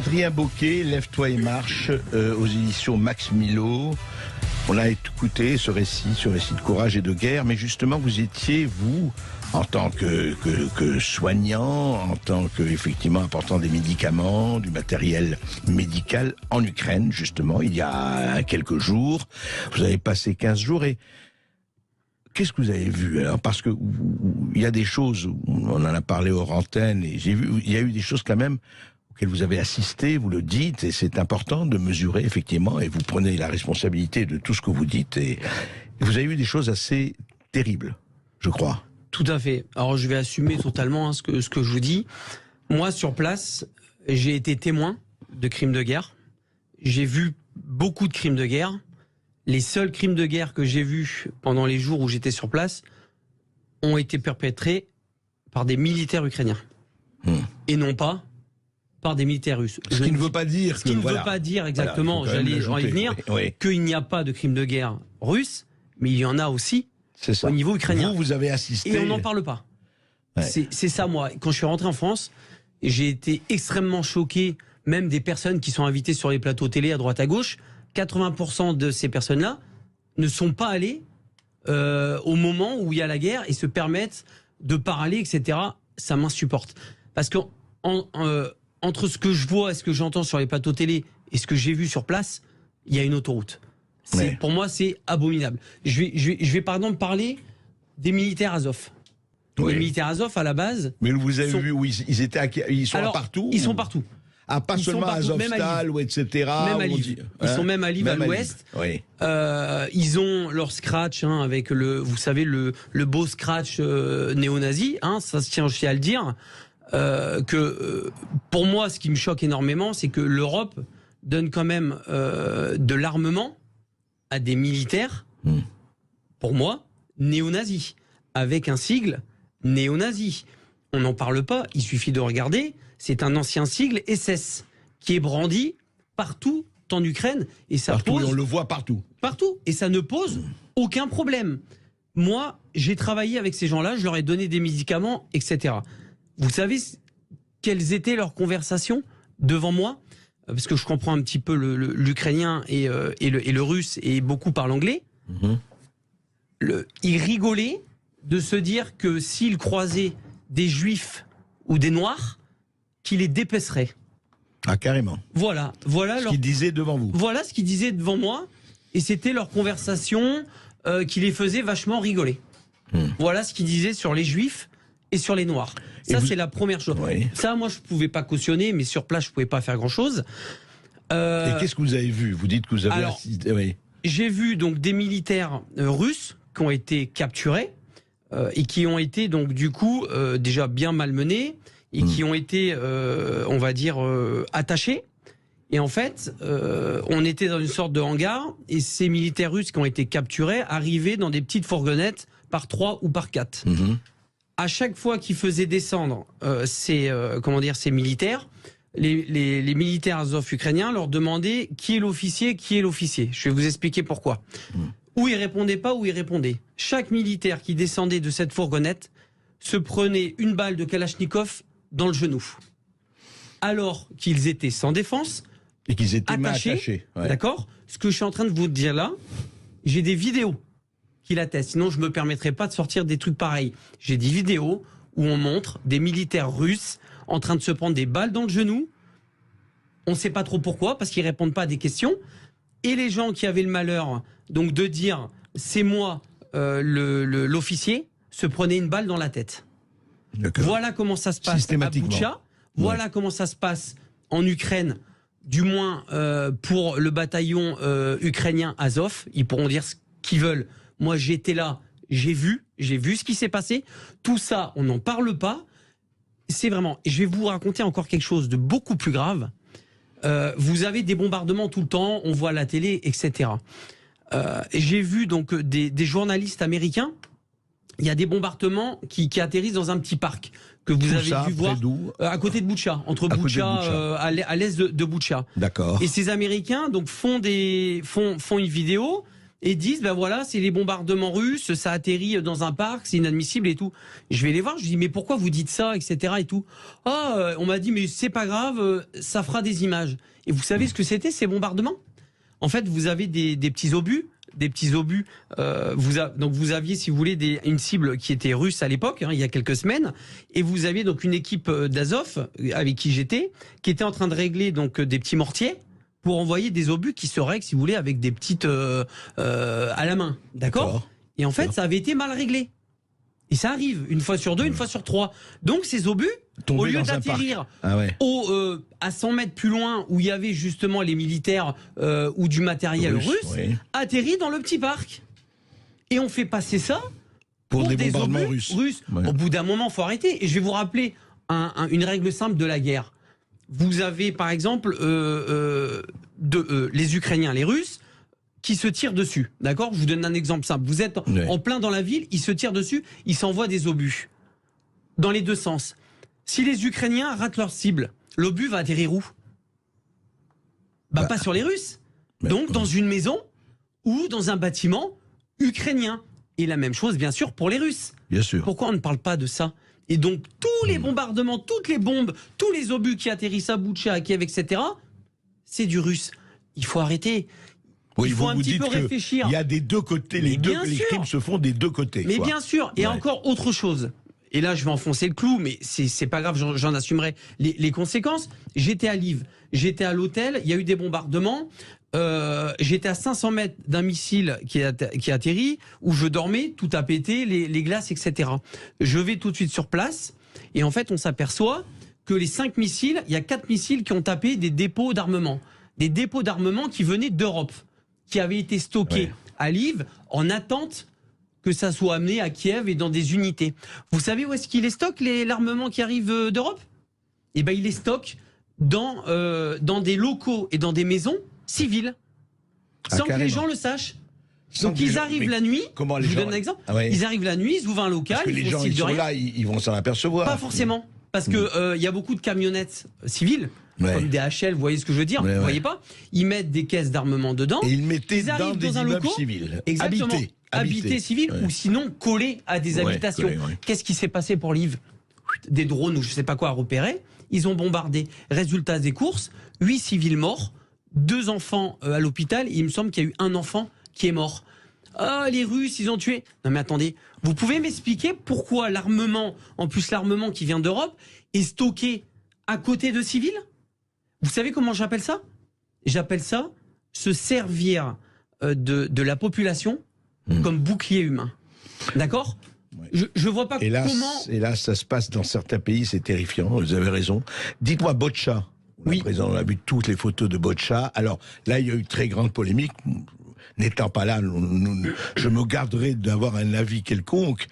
Adrien Bocquet, Lève-toi et marche, aux éditions Max Milo. On a écouté ce récit de courage et de guerre, mais justement, vous étiez, vous, en tant que soignant, en tant que, effectivement, apportant des médicaments, du matériel médical en Ukraine, justement, il y a quelques jours. Vous avez passé 15 jours et qu'est-ce que vous avez vu alors? Parce que il y a des choses, on en a parlé hors antenne, et j'ai vu, il y a eu des choses quand même auxquelles vous avez assisté, vous le dites, et c'est important de mesurer effectivement, et vous prenez la responsabilité de tout ce que vous dites, et vous avez eu des choses assez terribles, je crois. Tout à fait. Alors je vais assumer totalement ce que je vous dis. Moi, sur place, j'ai été témoin de crimes de guerre. J'ai vu beaucoup de crimes de guerre. Les seuls crimes de guerre que j'ai vus pendant les jours où j'étais sur place ont été perpétrés par des militaires ukrainiens. Et non pas par des militaires russes. Ce qui ne veut pas dire Ce qui ne veut pas dire exactement, j'allais y venir, qu'il n'y a pas de crimes de guerre russes, mais il y en a aussi au niveau ukrainien. Vous avez assisté. Et on n'en parle pas. Ouais. C'est ça, moi. Quand je suis rentré en France, j'ai été extrêmement choqué, même des personnes qui sont invitées sur les plateaux télé à droite à gauche. 80% de ces personnes-là ne sont pas allées au moment où il y a la guerre et se permettent de parler, etc. Ça m'insupporte. Parce que entre ce que je vois et ce que j'entends sur les plateaux télé et ce que j'ai vu sur place, il y a une autoroute. Pour moi, c'est abominable. Je vais par exemple parler des militaires Azov. Les militaires Azov, à la base... Mais vous avez vu où ils sont partout? Ils sont partout. Ah, pas seulement à Azovstal, ou etc. Même à Lviv. Ils sont même à Lviv, à l'ouest. Oui. Ils ont leur scratch, avec vous savez, le beau scratch néo-nazi. Ça se tient aussi à le dire. Pour moi, ce qui me choque énormément, c'est que l'Europe donne quand même de l'armement à des militaires, pour moi, néo-nazis, avec un sigle néo-nazi. On n'en parle pas, il suffit de regarder, c'est un ancien sigle SS qui est brandi partout en Ukraine. Et ça pose, on le voit partout. Partout, et ça ne pose aucun problème. Moi, j'ai travaillé avec ces gens-là, je leur ai donné des médicaments, etc. Vous savez quelles étaient leurs conversations devant moi? Parce que je comprends un petit peu l'ukrainien et le russe, et beaucoup parlent anglais. Ils rigolaient de se dire que s'ils croisaient des juifs ou des noirs, qu'ils les dépeceraient. Ah, carrément. Voilà ce qu'ils disaient devant vous. Voilà ce qu'ils disaient devant moi, et c'était leur conversation qui les faisait vachement rigoler. Voilà ce qu'ils disaient sur les juifs et sur les noirs. Ça, c'est la première chose. Oui. Ça, moi, je ne pouvais pas cautionner, mais sur place, je ne pouvais pas faire grand-chose. Et qu'est-ce que vous avez vu? Vous dites que vous avez assisté. Oui. J'ai vu donc des militaires russes qui ont été capturés et qui ont été donc du coup déjà bien malmenés et qui ont été, on va dire, attachés. Et en fait, on était dans une sorte de hangar, et ces militaires russes qui ont été capturés arrivaient dans des petites fourgonnettes par 3 ou par 4. À chaque fois qu'ils faisaient descendre ces militaires, les militaires Azov ukrainiens leur demandaient qui est l'officier, qui est l'officier. Je vais vous expliquer pourquoi. Ou ils répondaient pas, ou ils répondaient. Chaque militaire qui descendait de cette fourgonnette se prenait une balle de Kalachnikov dans le genou. Alors qu'ils étaient sans défense, et qu'ils étaient attachés. D'accord ? Ce que je suis en train de vous dire là, j'ai des vidéos qui l'attestent. Sinon, je me permettrais pas de sortir des trucs pareils. J'ai des vidéos où on montre des militaires russes en train de se prendre des balles dans le genou. On ne sait pas trop pourquoi, parce qu'ils répondent pas à des questions. Et les gens qui avaient le malheur donc de dire c'est moi l'officier, se prenaient une balle dans la tête. Voilà comment ça se passe à Boutcha. Voilà comment ça se passe en Ukraine, du moins pour le bataillon ukrainien Azov. Ils pourront dire ce qu'ils veulent. Moi, j'étais là, j'ai vu ce qui s'est passé. Tout ça, on n'en parle pas. C'est vraiment... Et je vais vous raconter encore quelque chose de beaucoup plus grave. Vous avez des bombardements tout le temps, on voit la télé, etc. J'ai vu donc des journalistes américains. Il y a des bombardements qui atterrissent dans un petit parc que vous avez dû voir à côté de Boutcha, entre Boutcha, à l'est de Boutcha. D'accord. Et ces Américains donc font une vidéo et disent, ben voilà, c'est les bombardements russes, ça atterrit dans un parc, c'est inadmissible et tout. Je vais les voir, je dis, mais pourquoi vous dites ça, etc. et tout. Ah, on m'a dit, mais c'est pas grave, ça fera des images. Et vous savez ce que c'était, ces bombardements? En fait, vous avez des petits obus. Donc vous aviez, si vous voulez, une cible qui était russe à l'époque, il y a quelques semaines, et vous aviez donc une équipe d'Azov avec qui j'étais, qui était en train de régler donc des petits mortiers pour envoyer des obus qui se règlent, si vous voulez, avec des petites à la main, d'accord? Et en fait, ça avait été mal réglé. Et ça arrive une fois sur deux, une fois sur trois. Donc ces obus, au lieu d'atterrir à 100 mètres plus loin où il y avait justement les militaires ou du matériel russe, atterrit dans le petit parc. Et on fait passer ça pour des bombardements russes. Ouais. Au bout d'un moment, il faut arrêter. Et je vais vous rappeler une règle simple de la guerre. Vous avez par exemple les Ukrainiens, les Russes, qui se tirent dessus, d'accord? Je vous donne un exemple simple. Vous êtes en plein dans la ville, ils se tirent dessus, ils s'envoient des obus. Dans les deux sens. Si les Ukrainiens ratent leur cible, l'obus va atterrir où? Pas sur les Russes. Donc dans une maison ou dans un bâtiment ukrainien. Et la même chose, bien sûr, pour les Russes. Bien sûr. Pourquoi on ne parle pas de ça? Et donc tous les bombardements, toutes les bombes, tous les obus qui atterrissent à Boutcha, à Kiev, etc., c'est du russe. Il faut arrêter. Oui, il faut un petit peu réfléchir. Il y a des deux côtés, les crimes se font des deux côtés. Mais bien sûr, et encore autre chose. Et là, je vais enfoncer le clou, mais c'est pas grave, j'en assumerai les conséquences. J'étais à Lviv, j'étais à l'hôtel, il y a eu des bombardements. J'étais à 500 mètres d'un missile qui a atterri, où je dormais, tout a pété, les glaces, etc. Je vais tout de suite sur place, et en fait, on s'aperçoit que les 5 missiles, il y a 4 missiles qui ont tapé des dépôts d'armement. Des dépôts d'armement qui venaient d'Europe, qui avaient été stockés à Lviv en attente que ça soit amené à Kiev et dans des unités. Vous savez où est-ce qu'il les stocke, l'armement qui arrive d'Europe? Eh ben, il les stocke dans des locaux et dans des maisons civiles, sans que les gens le sachent. Donc ils arrivent la nuit, je vous donne un exemple, ils arrivent la nuit, ils ouvrent un local, parce que les gens ils sont là, ils vont s'en apercevoir. Pas forcément, parce que y a beaucoup de camionnettes civiles, comme des HL, vous voyez ce que je veux dire, vous voyez pas? Ils mettent des caisses d'armement dedans, et ils mettaient arrivent dans un local civil, exactement, habité civil, ou sinon collé à des habitations. Qu'est-ce qui s'est passé pour Lviv? Des drones ou je sais pas quoi à repérer, ils ont bombardé. Résultat des courses, 8 civils morts, 2 enfants à l'hôpital, il me semble qu'il y a eu un enfant qui est mort. Ah, les Russes, ils ont tué. Non mais attendez, vous pouvez m'expliquer pourquoi l'armement, en plus l'armement qui vient d'Europe, est stocké à côté de civils? Vous savez comment j'appelle ça? J'appelle ça se servir de la population comme bouclier humain. D'accord? Je vois pas comment... Hélas, ça se passe dans certains pays, c'est terrifiant, vous avez raison. Dites-moi, Botcha. On a vu toutes les photos de Botcha. Alors là, il y a eu très grande polémique. N'étant pas là, je me garderai d'avoir un avis quelconque.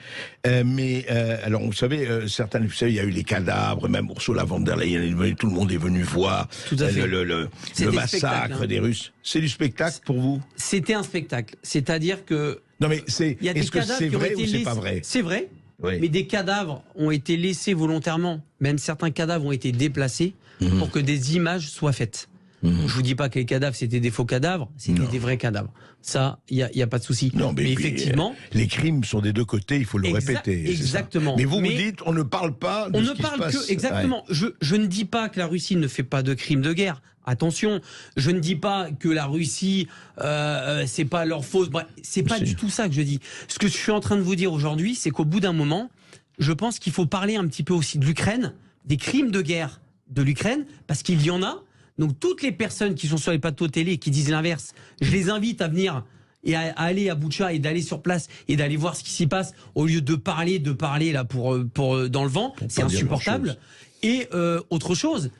Alors, vous savez, il y a eu les cadavres, même Ursula von der Leyen, tout le monde est venu voir le massacre des Russes. C'est du spectacle pour vous? C'était un spectacle. C'est-à-dire que... Non mais est-ce que c'est vrai ou c'est pas vrai? C'est vrai, mais des cadavres ont été laissés volontairement. Même certains cadavres ont été déplacés pour que des images soient faites. Je vous dis pas que les cadavres c'était des faux cadavres, c'était des vrais cadavres. Ça, il y a pas de souci. Mais effectivement, les crimes sont des deux côtés, il faut le répéter. Exactement. Mais vous dites, on ne parle pas de ce qui se passe. Exactement. Je ne dis pas que la Russie ne fait pas de crimes de guerre. Attention, je ne dis pas que la Russie, c'est pas leur faute. Bref, c'est pas du tout ça que je dis. Ce que je suis en train de vous dire aujourd'hui, c'est qu'au bout d'un moment, je pense qu'il faut parler un petit peu aussi de l'Ukraine, des crimes de guerre de l'Ukraine, parce qu'il y en a. Donc toutes les personnes qui sont sur les plateaux télé et qui disent l'inverse, je les invite à venir et à aller à Boutcha et d'aller sur place et d'aller voir ce qui s'y passe au lieu de parler là pour dans le vent, c'est insupportable. Et autre chose,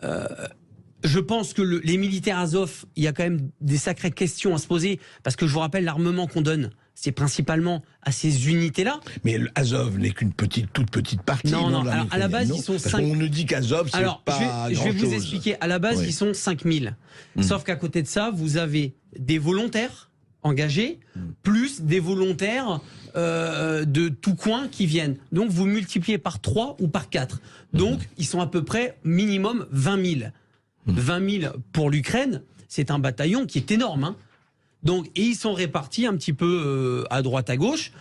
je pense que les militaires Azov, il y a quand même des sacrées questions à se poser parce que je vous rappelle l'armement qu'on donne, c'est principalement à ces unités-là. Mais Azov n'est qu'une toute petite partie. Non. Alors, à la base, ils sont 5 000. On nous dit qu'Azov, c'est pas je vais vous expliquer. À la base, ils sont 5 000. Sauf qu'à côté de ça, vous avez des volontaires engagés, plus des volontaires de tout coin qui viennent. Donc, vous multipliez par 3 ou par 4. Donc, ils sont à peu près minimum 20 000. 20 000 pour l'Ukraine, c'est un bataillon qui est énorme, hein. Donc, et ils sont répartis un petit peu à droite à gauche,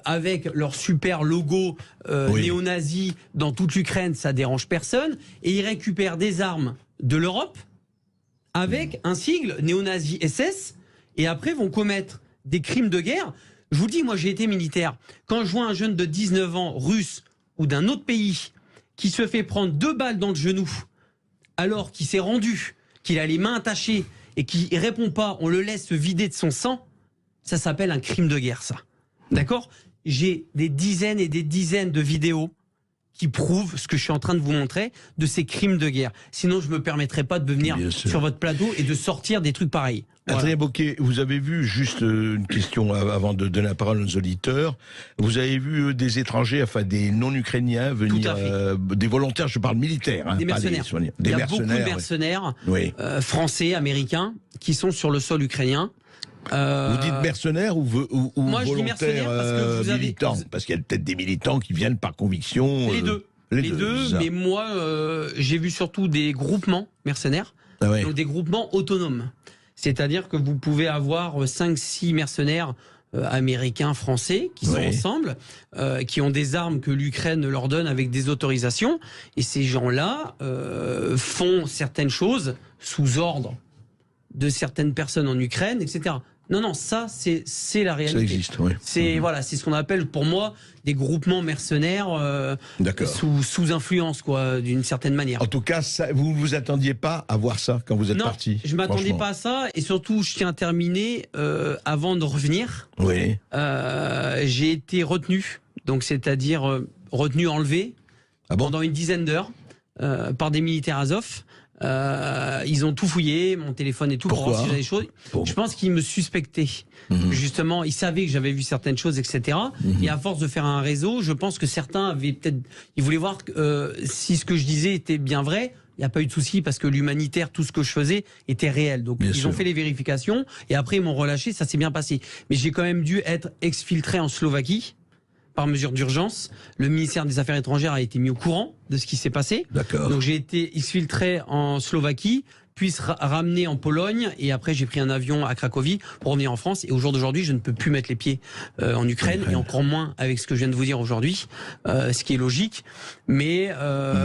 avec leur super logo néo-nazi dans toute l'Ukraine, ça dérange personne, et ils récupèrent des armes de l'Europe avec un sigle néo-nazi SS, et après vont commettre des crimes de guerre. Je vous le dis, moi j'ai été militaire. Quand je vois un jeune de 19 ans russe ou d'un autre pays qui se fait prendre 2 balles dans le genou alors qu'il s'est rendu, qu'il a les mains attachées et qui répond pas, on le laisse se vider de son sang, ça s'appelle un crime de guerre, ça. D'accord ? J'ai des dizaines et des dizaines de vidéos qui prouvent ce que je suis en train de vous montrer de ces crimes de guerre. Sinon, je me permettrais pas de venir sur votre plateau et de sortir des trucs pareils. Voilà. Adrien Bocquet, vous avez vu, juste une question avant de donner la parole aux auditeurs, vous avez vu des étrangers, enfin des non-ukrainiens venir, des volontaires, je parle militaires, hein, des mercenaires. Il y a beaucoup de mercenaires français, américains, qui sont sur le sol ukrainien. Vous dites mercenaires ou moi, volontaires parce que vous avez... militants? Parce qu'il y a peut-être des militants qui viennent par conviction. Les deux. Les deux, mais moi, j'ai vu surtout des groupements mercenaires, donc des groupements autonomes. C'est-à-dire que vous pouvez avoir 5-6 mercenaires américains, français, qui sont ensemble, qui ont des armes que l'Ukraine leur donne avec des autorisations, et ces gens-là font certaines choses sous ordre de certaines personnes en Ukraine, etc. Non, ça, c'est la réalité. Ça existe, oui. C'est c'est ce qu'on appelle, pour moi, des groupements mercenaires sous influence, quoi, d'une certaine manière. En tout cas, vous ne vous attendiez pas à voir ça quand vous êtes parti? Non, je m'attendais pas à ça, et surtout, je tiens à terminer, avant de revenir. Oui. J'ai été retenu, donc c'est-à-dire retenu, enlevé, pendant une dizaine d'heures, par des militaires Azov. Ils ont tout fouillé, mon téléphone et tout. Pourquoi? Pour voir si j'avais des choses. Je pense qu'ils me suspectaient. Justement, ils savaient que j'avais vu certaines choses, etc. Et à force de faire un réseau, je pense que certains avaient peut-être... Ils voulaient voir si ce que je disais était bien vrai. Il n'y a pas eu de souci parce que l'humanitaire, tout ce que je faisais était réel. Donc ils ont fait les vérifications et après ils m'ont relâché, ça s'est bien passé. Mais j'ai quand même dû être exfiltré en Slovaquie par mesure d'urgence. Le ministère des Affaires étrangères a été mis au courant de ce qui s'est passé. D'accord. Donc j'ai été exfiltré en Slovaquie, puis ramené en Pologne, et après j'ai pris un avion à Cracovie pour revenir en France. Et au jour d'aujourd'hui, je ne peux plus mettre les pieds en Ukraine, et encore moins avec ce que je viens de vous dire aujourd'hui, ce qui est logique. Mais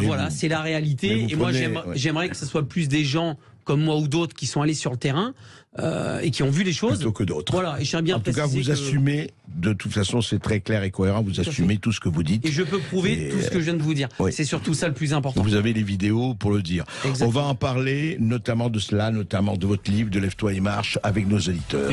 voilà, c'est la réalité. Et moi, j'aimerais que ce soit plus des gens comme moi ou d'autres qui sont allés sur le terrain et qui ont vu les choses. Plutôt que d'autres. Voilà, et je tiens bien à préciser. En tout cas, vous assumez, de toute façon, c'est très clair et cohérent, vous assumez tout ce que vous dites. Et je peux prouver tout ce que je viens de vous dire. C'est surtout ça le plus important. Vous avez les vidéos pour le dire. Exactement. On va en parler, notamment de cela, notamment de votre livre, de Lève-toi et marche, avec nos auditeurs.